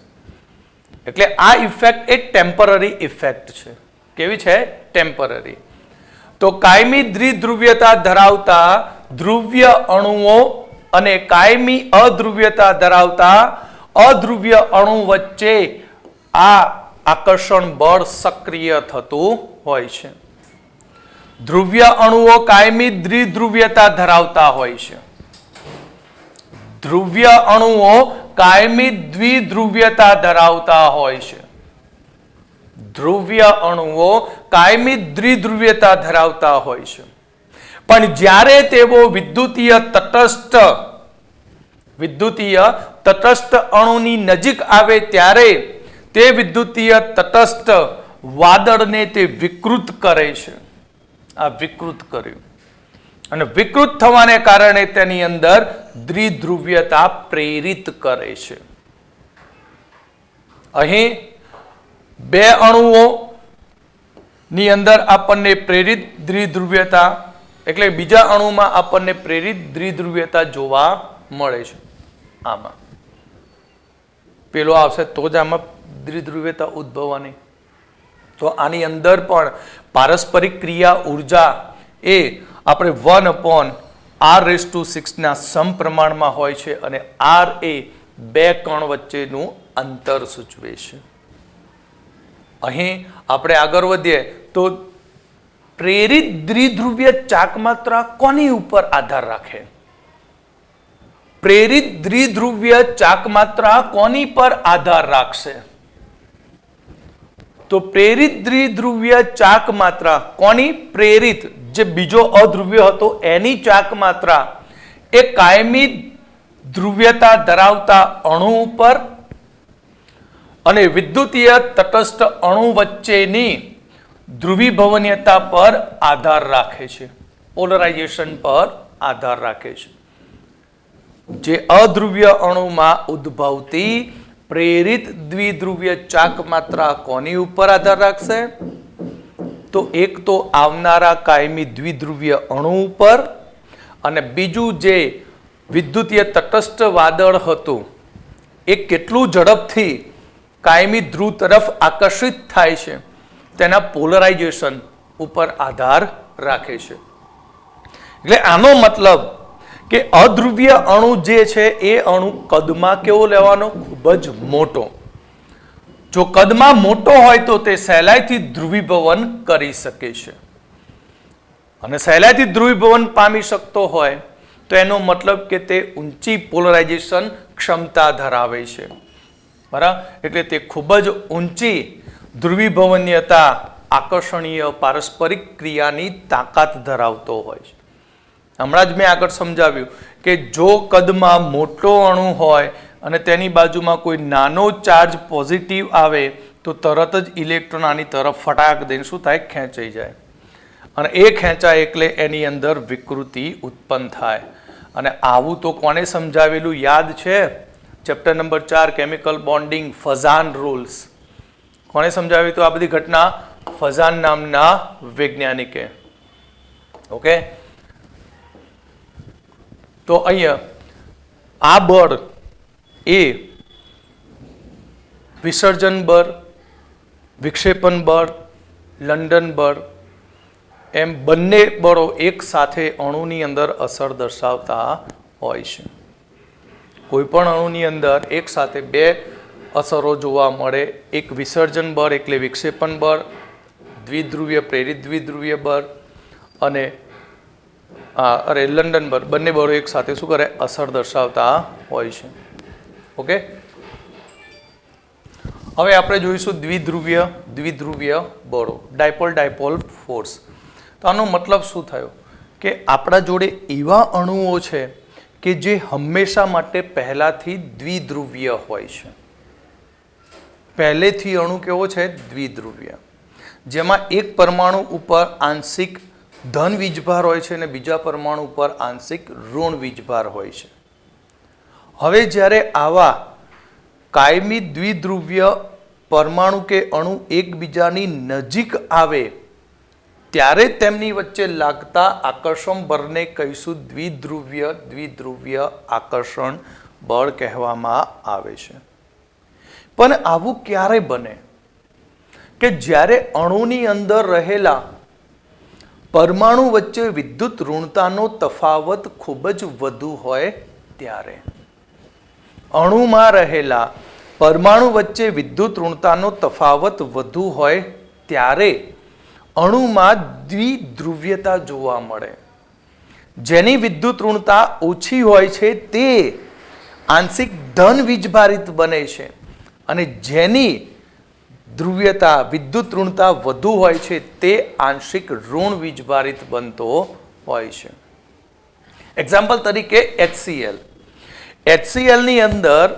એટલે આ ઇફેક્ટ એ ટેમ્પરરી ઇફેક્ટ છે. કેવી છે? ટેમ્પરરી. તો કાયમી દ્વિધ્રુવ્યતા ધરાવતા ધ્રુવ્ય અણુઓ અને કાયમી અધ્રુવ્યતા ધરાવતા અધ્રુવ્ય અણુ વચ્ચે આ આકર્ષણ બળ સક્રિય થતું હોય છે. ધ્રુવ્ય અણુઓ કાયમી દ્વિધ્રુવ્યતા ધરાવતા હોય છે. ધ્રુવ્ય અણુઓ કાયમી દ્વિધ્રુવ્યતા ધરાવતા હોય છે. ધ્રુવ્ય અણુઓ કાયમી દ્વિધ્રુવ્યતા ધરાવતા હોય છે. પણ જ્યારે તેઓ વિદ્યુતીય તટસ્થ અણુની નજીક આવે ત્યારે તે વિદ્યુતીય તટસ્થ વાદળને તે વિકૃત કરે છે. આ વિકૃત કર્યું, અને વિકૃત થવાને કારણે તેની અંદર દ્વિધ્રુવ્યતા પ્રેરિત કરે છે. અહીં બે અણુઓ ની અંદર આપણને પ્રેરિત દ્વિધ્રુવ્યતા, એટલે બીજા અણુમાં આપણને પ્રેરિત દ્વિધ્રુવ્યતા જોવા મળે છે. આમાં પેલો આવશે તો જ આમાં દ્વિધ્રુવ્યતા ઉદ્ભવવાની. તો આની અંદર પણ પારસ્પરિક ક્રિયા ઉર્જા એ આપણે 1/r⁶ ના સમપ્રમાણમાં હોય છે, અને r એ બે કણ વચ્ચેનું અંતર સૂચવે છે. અહીં આપણે આગળ વધીએ તો પ્રેરિત દ્વિધ્રુવ્ય ચાકમાત્રા કોની ઉપર આધાર રાખે? પ્રેરિત દ્વિધ્રુવ્ય ચાકમાત્રા કોની પર આધાર રાખશે? તો પ્રેરિત દ્વિધ્રુવીય ચાક માત્રા કોની? પ્રેરિત જે બીજો અધ્રુવ્ય હતો એની ચાક માત્રા એ કાયમી ધ્રુવ્યતા ધરાવતા અણુ ઉપર અને વિદ્યુતીય તટસ્થ અણુ વચ્ચેની ધ્રુવીભવનીયતા પર આધાર રાખે છે, પોલરાઇઝેશન પર આધાર રાખે છે. જે અધ્રુવ્ય અણુમાં ઉદ્ભવતી પ્રેરિત દ્વિધ્રુવીય ચાક માત્રા કોની ઉપર આધાર રાખશે? તો એક તો આવનારા કાયમી દ્વિધ્રુવીય અણુ ઉપર અને બીજું જે વિદ્યુતીય તટસ્થ વાદળ હતું એ કેટલું ઝડપથી કાયમી ધ્રુવ તરફ આકર્ષિત થાય છે તેના પોલરાઇઝેશન ઉપર આધાર રાખે છે. એટલે આનો મતલબ કે અધ્રુવીય અણુ જે છે એ અણુ કદમાં કેવો લેવાનો? ખૂબ જ મોટો. જો કદમાં મોટો હોય તો તે સહેલાઈથી ધ્રુવીભવન કરી શકે છે અને સહેલાઈથી ધ્રુવીભવન પામી શકતો હોય તો એનો મતલબ કે તે ઊંચી પોલરાઇઝેશન ક્ષમતા ધરાવે છે. બરાબર? એટલે તે ખૂબ જ ઊંચી ધ્રુવીભવનીયતા, આકર્ષણીય પારસ્પરિક ક્રિયાની તાકાત ધરાવતો હોય છે. હમણાં જ મેં આગળ સમજાવ્યું કે જો કદમાં મોટો અણુ હોય અને તેની બાજુમાં કોઈ નાનો ચાર્જ પોઝિટિવ આવે તો તરત જ ઇલેક્ટ્રોન આની તરફ ફટાક દઈને શું થાય? ખેંચાઈ જાય. અને એ ખેંચાય એટલે એની અંદર વિકૃતિ ઉત્પન્ન થાય. અને આવું તો કોને સમજાવેલું યાદ છે? Chapter number 4 chemical bonding, Fajan rules. કોને સમજાવ્યું? તો આ બધી ઘટના ફઝાન નામના વૈજ્ઞાનિકે. ઓકે, તો અહીંયા આ બળ એ વિસર્જન બળ, વિક્ષેપણ બળ, લંડન બળ એમ બંને બળો એક સાથે અણુની અંદર અસર દર્શાવતા હોય છે. કોઈ પણ અણુની અંદર એક સાથે બે અસરો જોવા મળે. એક વિસર્જન બળ એટલે વિક્ષેપણ બળ, દ્વિધ્રુવીય પ્રેરિત દ્વિધ્રુવીય બળ અને લંડન બળ, બંને બળો એક સાથે શું કરે? અસર દર્શાવતા હોય છે. ઓકે, હવે આપણે જોઈશું દ્વિધ્રુવીય બળો, ડાયપોલ ફોર્સ. તો આનો મતલબ શું થયો? કે આપણા જોડે એવા અણુઓ છે કે જે હંમેશા માટે પહેલાથી દ્વિધ્રુવીય હોય છે. પહેલેથી અણુ કેવો છે? દ્વિધ્રુવીય, જેમાં એક પરમાણુ ઉપર આંશિક ધન વીજભાર હોય છે અને બીજા પરમાણુ ઉપર આંશિક ઋણ વીજભાર હોય છે. હવે જ્યારે આવા કાયમી દ્વિધ્રુવીય પરમાણુ કે અણુ એકબીજાની નજીક આવે ત્યારે તેમની વચ્ચે લાગતા આકર્ષણ બળને કહીશું દ્વિધ્રુવીય આકર્ષણ બળ કહેવામાં આવે છે. પણ આવું ક્યારે બને? કે જ્યારે અણુની અંદર રહેલા પરમાણુ વચ્ચે વિદ્યુત ઋણતાનો તફાવત ખૂબ જ વધુ હોય ત્યારે. અણુમાં રહેલા પરમાણુ વચ્ચે વિદ્યુત ઋણતાનો તફાવત વધુ હોય ત્યારે અણુમાં દ્વિધ્રુવ્યતા જોવા મળે. જેની વિદ્યુત ઋણતા ઓછી હોય છે તે આંશિક ધન વીજભારિત બને છે અને જેની ધ્રુવ્યતા વિદ્યુત ઋણતા વધુ હોય છે તે આંશિક ઋણ વીજભારિત બનતો હોય છે. એક્ઝામ્પલ તરીકે HCl. HCl ની અંદર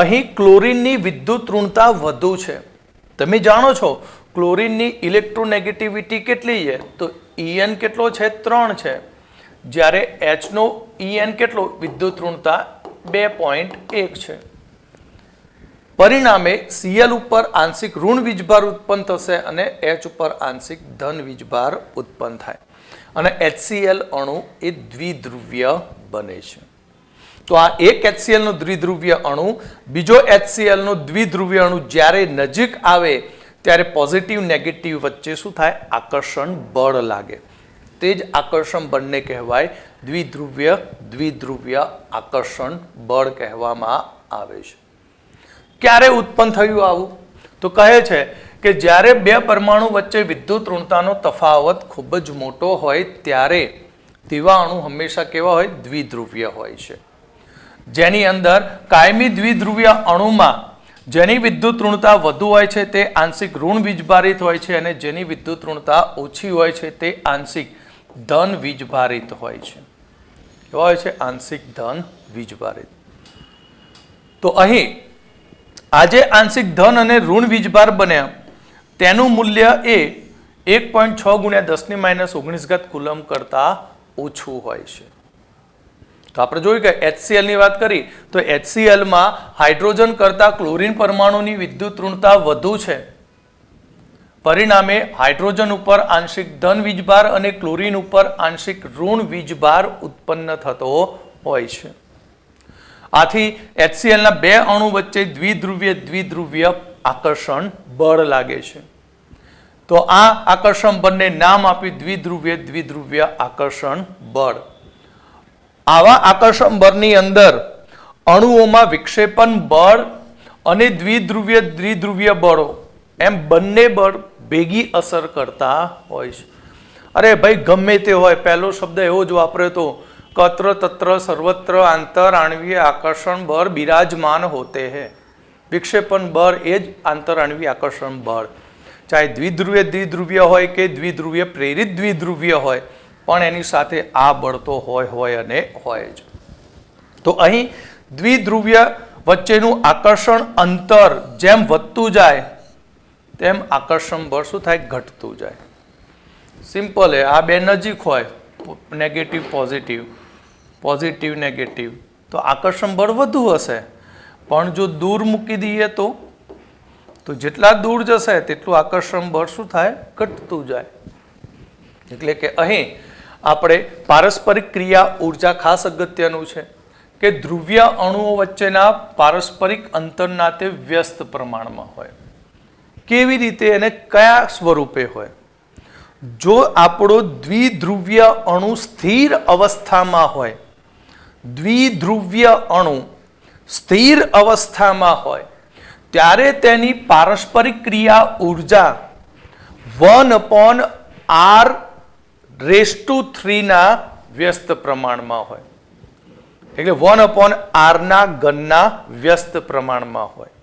અહીં ક્લોરીનની વિદ્યુત ઋણતા વધુ છે. તમે જાણો છો ક્લોરીનની ઇલેક્ટ્રોનેગેટિવિટી કેટલી છે? તો En કેટલો છે? 3 છે. જ્યારે H નો En કેટલો? વિદ્યુત ઋણતા 2.1 છે. પરિણામે Cl ઉપર આંશિક ઋણ વીજભાર ઉત્પન્ન થશે અને H ઉપર આંશિક ધન વીજભાર ઉત્પન્ન થાય અને HCl અણુ એ દ્વિધ્રુવ્ય બને છે. તો આ એક HCl નો દ્વિધ્રુવ્ય અણુ બીજો HCl નો દ્વિધ્રુવ્ય અણુ જ્યારે નજીક આવે ત્યારે પોઝિટિવ નેગેટિવ વચ્ચે શું થાય? આકર્ષણ બળ લાગે. તે જ આકર્ષણ બળને કહેવાય દ્વિધ્રુવ્ય આકર્ષણ બળ કહેવામાં આવે છે. ક્યારે ઉત્પન્ન થયું આવું? તો કહે છે કે જ્યારે બે પરમાણુ વચ્ચે વિદ્યુત ઋણતાનો તફાવત ખૂબ જ મોટો હોય ત્યારે તેવા અણુ હંમેશા કેવા હોય? દ્વિધ્રુવ્ય હોય છે. જેની અંદર કાયમી દ્વિધ્રુવ્ય અણુમાં જેની વિદ્યુત ઋણતા વધુ હોય છે તે આંશિક ઋણ વીજભારિત હોય છે અને જેની વિદ્યુત ઋણતા ઓછી હોય છે તે આંશિક ધન વીજભારિત હોય છે. કેવા હોય છે? આંશિક ધન વીજભારિત. તો અહીં આજે આંશિક ધન અને ઋણ વીજભાર બન્યા તેનું મૂલ્ય એ 1.6 × 10⁻19 કુલમ કરતા ઓછું હોય છે. તો આપણે જોયું કે HCl ની વાત કરી તો HCl માં હાઇડ્રોજન કરતા ક્લોરીન પરમાણુની વિદ્યુત ઋણતા વધુ છે. પરિણામે હાઇડ્રોજન ઉપર આંશિક ધન વીજભાર અને ક્લોરીન ઉપર આંશિક ઋણ વીજભાર ઉત્પન્ન થતો હોય છે. આથી HCl ના બે અણુ વચ્ચે દ્વિધ્રુવીય આકર્ષણ બળ લાગે છે. તો આ આકર્ષણ બળને નામ આપ્યું દ્વિધ્રુવીય આકર્ષણ બળ. આવા આકર્ષણ બળની અંદર અણુઓમાં વિક્ષેપણ બળ અને દ્વિધ્રુવીય બળો એમ બંને બળ ભેગી અસર કરતા હોય છે. અરે ભાઈ ગમે તે હોય, પહેલો શબ્દ એવો જ વાપર્યો હતો, કત્ર તત્ર સર્વત્ર આંતર આણવીય આકર્ષણ બળ બિરાજમાન હોતે હૈ. વિક્ષેપણ બળ એ જ આંતર આણવીય આકર્ષણ બળ, ચાહે દ્વિધ્રુવીય હોય કે દ્વિધ્રુવીય પ્રેરિત દ્વિધ્રુવીય હોય, પણ એની સાથે આ બળ તો હોય અને હોય જ. તો અહીં દ્વિધ્રુવીય વચ્ચેનું આકર્ષણ અંતર જેમ વધતું જાય તેમ આકર્ષણ બળ શું થાય? ઘટતું જાય. સિમ્પલ હે. આ બે નજીક હોય, નેગેટિવ પોઝિટિવ, પોઝિટિવ નેગેટિવ, તો આકર્ષણ બળ વધુ હશે. પણ જો દૂર મૂકી દઈએ તો જેટલા દૂર જશે તેટલું આકર્ષણ બળ શું થાય? ઘટતું જાય. એટલે કે અહીં આપણે પારસ્પરિક ક્રિયા ઉર્જા ખાસ અગત્યનું છે કે ધ્રુવીય અણુઓ વચ્ચેના પારસ્પરિક અંતરના તે વ્યસ્ત પ્રમાણમાં હોય. કેવી રીતે અને કયા સ્વરૂપે હોય? જો આપણો દ્વિધ્રુવીય અણુ સ્થિર અવસ્થામાં હોય, દ્વિધ્રુવીય અણુ સ્થિર અવસ્થામાં હોય ત્યારે તેની પારસ્પરિક ક્રિયા ઉર્જા 1/r⁻³ ના વ્યસ્ત પ્રમાણમાં હોય. એટલે 1/r² વ્યસ્ત પ્રમાણમાં હોય.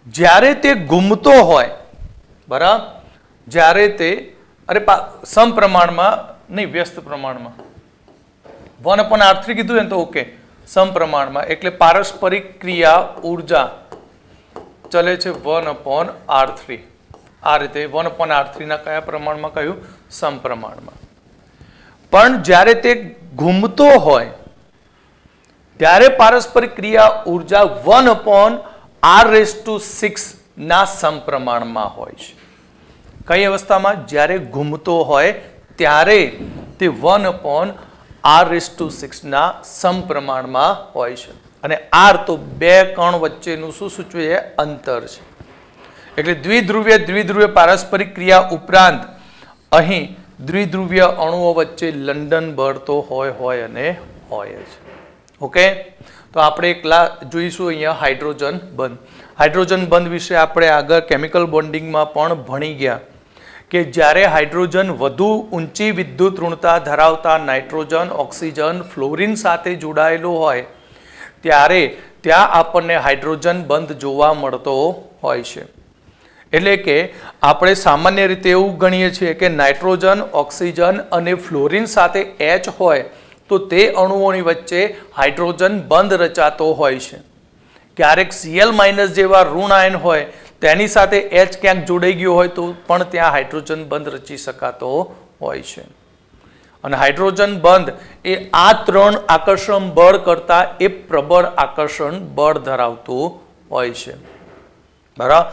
જ્યારે તે ઘૂમતો હોય, બરાબર, જ્યારે તે સમપ્રમાણમાં નહીં, વ્યસ્ત પ્રમાણમાં 1/r³ કીધું ને તો ઓકે, સમપ્રમાણમાં, એટલે પારસ્પરિક ક્રિયા ઉર્જા ચલે છે 1/r3. આ રીતે 1/r3 ના કયા પ્રમાણમાં કહ્યું? સમપ્રમાણમાં. પણ જ્યારે તે ઘૂમતો હોય ત્યારે પારસ્પરિક ક્રિયા ઉર્જા 1/r⁶ ના સમપ્રમાણમાં હોય છે. કઈ અવસ્થામાં? જ્યારે ઘૂમતો હોય ત્યારે તે 1/r⁶ ના સમપ્રમાણમાં હોય છે. અને r તો બે કણ વચ્ચેનું શું સૂચવે છે? અંતર છે. એટલે દ્વિધ્રુવીય પારસ્પરિક ક્રિયા ઉપરાંત અહીં દ્વિધ્રુવીય અણુઓ વચ્ચે લંડન બળ તો હોય અને હોય જ. ઓકે, તો આપણે જોઈશું અહીંયા હાઇડ્રોજન બંધ. હાઇડ્રોજન બંધ વિશે આપણે આગળ કેમિકલ બોન્ડિંગમાં પણ ભણી ગયા કે જ્યારે હાઇડ્રોજન વધુ ઊંચી વિદ્યુત ઋણતા ધરાવતા નાઇટ્રોજન, ઓક્સિજન, ફ્લોરિન સાથે જોડાયેલો હોય ત્યારે ત્યાં આપણને હાઇડ્રોજન બંધ જોવા મળતો હોય છે. એટલે કે આપણે સામાન્ય રીતે એવું ગણીએ છીએ કે નાઇટ્રોજન, ઓક્સિજન અને ફ્લોરિન સાથે H હોય તો તે અણુઓની વચ્ચે હાઇડ્રોજન બંધ રચાતો હોય છે. ક્યારેક Cl- જેવા ઋણ આયન હોય તેની સાથે H ક્યાંક જોડાઈ ગયો હોય તો પણ ત્યાં હાઇડ્રોજન બંધ રચી શકાતો હોય છે. અને હાઇડ્રોજન બંધ એ આ ત્રણ આકર્ષણ બળ કરતા એ પ્રબળ આકર્ષણ બળ ધરાવતું હોય છે. બરાબર.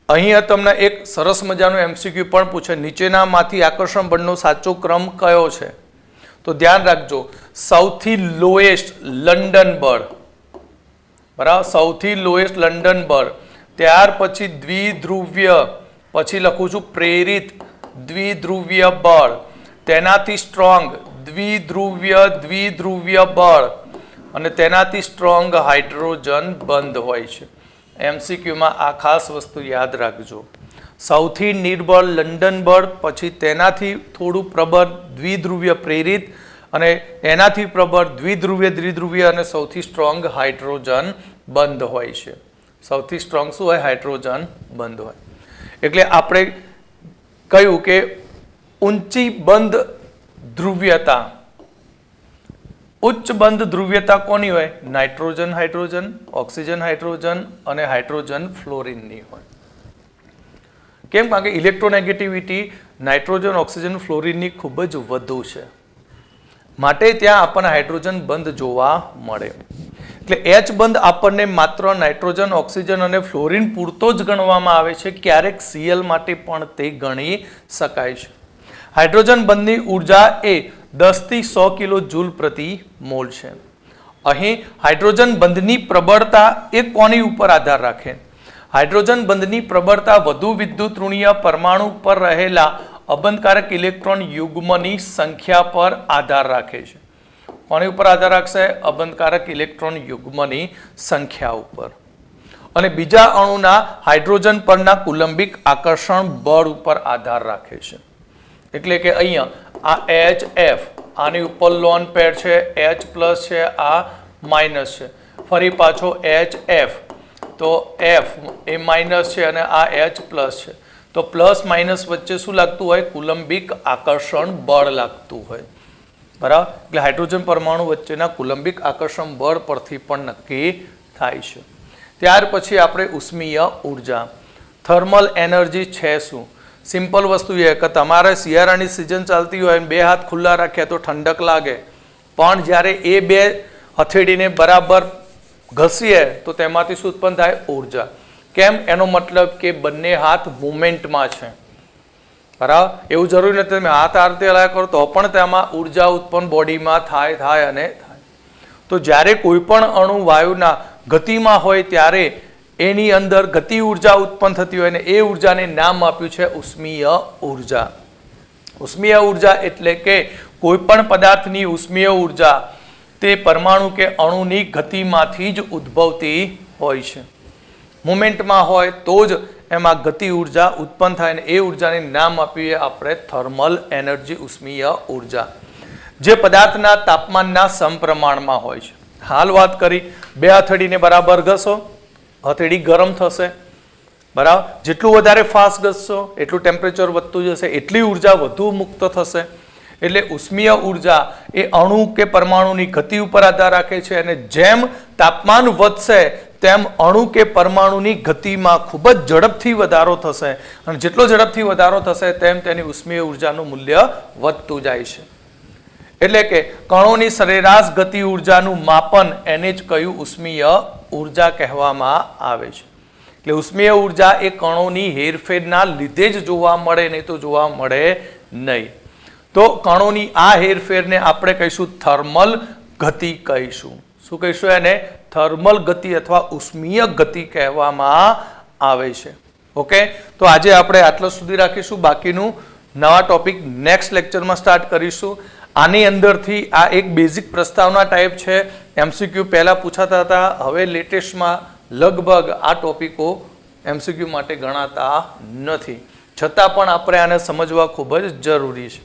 અહીંયા તમને એક સરસ મજાનું MCQ પણ પૂછે, નીચેનામાંથી આકર્ષણ બળનો સાચો ક્રમ કયો છે? તો ધ્યાન રાખજો, સૌથી લોએસ્ટ લંડન બળ, બરાબર, સૌથી લોએસ્ટ લંડન બળ, ત્યાર પછી દ્વિધ્રુવીય, પછી લખું છું પ્રેરિત દ્વિધ્રુવીય બળ, તેનાથી સ્ટ્રોંગ દ્વિધ્રુવીય બળ અને તેનાથી સ્ટ્રોંગ હાઇડ્રોજન બંધ હોય છે. MCQમાં આ ખાસ વસ્તુ યાદ રાખજો. સૌથી નિર્બળ લંડન બળ, પછી તેનાથી થોડું પ્રબળ દ્વિધ્રુવીય પ્રેરિત અને એનાથી પ્રબળ દ્વિધ્રુવીય અને સૌથી સ્ટ્રોંગ હાઇડ્રોજન બંધ હોય છે. સૌથી સ્ટ્રોંગ શું હોય? હાઇડ્રોજન બંધ હોય. એટલે આપણે કહ્યું કે ઊંચી બંધ ધ્રુવ્યતા, ઉચ્ચ બંધ ધ્રુવ્યતા કોની હોય? નાઇટ્રોજન હાઇડ્રોજન, ઓક્સિજન હાઇડ્રોજન અને હાઇડ્રોજન ફ્લોરિનની હોય. કેમ? કારણ કે ઇલેક્ટ્રોનેગેટિવિટી નાઇટ્રોજન, ઓક્સિજન, ફ્લોરિનની ખૂબ જ વધુ છે, માટે ત્યાં આપણને હાઇડ્રોજન બંધ જોવા મળે. એટલે એચ બંધ આપણને માત્ર નાઇટ્રોજન, ઓક્સિજન અને ફ્લોરિન પૂરતો જ ગણવામાં આવે છે. ક્યારેક સીએલ માટે પણ તે ગણી શકાય છે. હાઇડ્રોજન બંધની ઉર્જા એ 10 થી 100 કિલો જૂલ પ્રતિ મોલ છે. અહીં હાઇડ્રોજન બંધની પ્રબળતા એ કોની ઉપર આધાર રાખે? હાઇડ્રોજન બંધની પ્રબળતા વધુ વિદ્યુત ઋણીય પરમાણુ પર રહેલા અબંધકારક ઇલેક્ટ્રોન યુગ્મની સંખ્યા પર આધાર રાખે છે. કોની ઉપર આધાર રાખશે? અબંધકારક ઇલેક્ટ્રોન યુગ્મની સંખ્યા ઉપર. અને બીજા અણુના હાઇડ્રોજન પરના કુલંબિક આકર્ષણ બળ ઉપર આધાર રાખે છે. એટલે કે અહીંયા આ HF, આની ઉપર લોન પેર છે, H+ છે, આ માઇનસ છે, ફરી પાછો HF, તો F એ માઇનસ છે અને આ H+ છે. તો પ્લસ માઇનસ વચ્ચે શું લાગતું હોય? કુલંબિક આકર્ષણ બળ લાગતું હોય. બરાબર? એટલે હાઇડ્રોજન પરમાણુ વચ્ચેના કુલંબિક આકર્ષણ બળ પરથી પણ નક્કી થાય છે. ત્યાર પછી આપણે ઉષ્મીય ઉર્જા, થર્મલ એનર્જી છે શું? સિમ્પલ વસ્તુ એ કે તમારે શિયાળાની સિઝન ચાલતી હોય અને બે હાથ ખુલ્લા રાખ્યા તો ઠંડક લાગે, પણ જ્યારે એ બે હથેળીને બરાબર ઘસીએ તો તેમાંથી શું ઉત્પન્ન થાય? ઉર્જા. કેમ? એનો મતલબ કે બંને હાથ મુવમેન્ટમાં છે. બરાબર? એવું જરૂરી નથી તમે હાથ આરતે હલાયા કરો તો પણ તેમાં ઉર્જા ઉત્પન્ન બોડીમાં થાય અને થાય. તો જ્યારે કોઈ પણ અણુ વાયુના ગતિમાં હોય ત્યારે એની અંદર ગતિ ઉર્જા ઉત્પન્ન થતી હોય ને એ ઉર્જાને નામ આપ્યું છે ઉષ્મીય ઉર્જા. ઉષ્મીય ઉર્જા એટલે કે કોઈ પણ પદાર્થની ઉષ્મીય ઉર્જા તે પરમાણુ કે અણુની ગતિમાંથી જ ઉદ્ભવતી હોય છે. મુમેન્ટમાં હોય તો જ એમાં ગતિ ઉર્જા ઉત્પન્ન થાય ને એ ઉર્જાને નામ આપીએ આપણે થર્મલ એનર્જી, ઉષ્મીય ઉર્જા, જે પદાર્થના તાપમાનના સમપ્રમાણમાં હોય છે. હાલ વાત કરી, બે હથેળીને બરાબર ઘસો, હથેળી ગરમ થશે. બરાબર? જેટલું વધારે ફાસ્ટ ઘસશો એટલું ટેમ્પરેચર વધતું જશે, એટલી ઉર્જા વધુ મુક્ત થશે. એટલે ઉષ્મીય ઉર્જા એ અણુ કે પરમાણુની ગતિ ઉપર આધાર રાખે છે અને જેમ તાપમાન વધશે તેમ અણુ કે પરમાણુની ગતિમાં ખૂબ જ ઝડપથી વધારો થશે અને જેટલો ઝડપથી વધારો થશે તેમ તેની ઉષ્મીય ઉર્જાનું મૂલ્ય વધતું જાય છે. એટલે કે કણોની સરેરાશ ગતિ ઉર્જાનું માપન એને જ કયું? ઉષ્મીય ઉર્જા કહેવામાં આવે છે. એટલે ઉષ્મીય ઉર્જા એ કણોની હેરફેરના લીધે જ જોવા મળે, નહીં તો જોવા મળે નહીં. તો કણોની આ હેરફેરને આપણે કહીશું થર્મલ ગતિ કહીશું. શું કહીશું એને? થર્મલ ગતિ અથવા ઉષ્મીય ગતિ કહેવામાં આવે છે. ઓકે, તો આજે આપણે આટલા સુધી રાખીશું. બાકીનું નવા ટોપિક નેક્સ્ટ લેક્ચરમાં સ્ટાર્ટ કરીશું. આની અંદરથી આ એક બેઝિક પ્રસ્તાવના ટાઈપ છે, MCQ પહેલા પૂછાતા હતા, હવે લેટેસ્ટમાં લગભગ આ ટોપિકો MCQ માટે ગણાતા નથી, છતાં પણ આપણે આને સમજવા ખૂબ જ જરૂરી છે.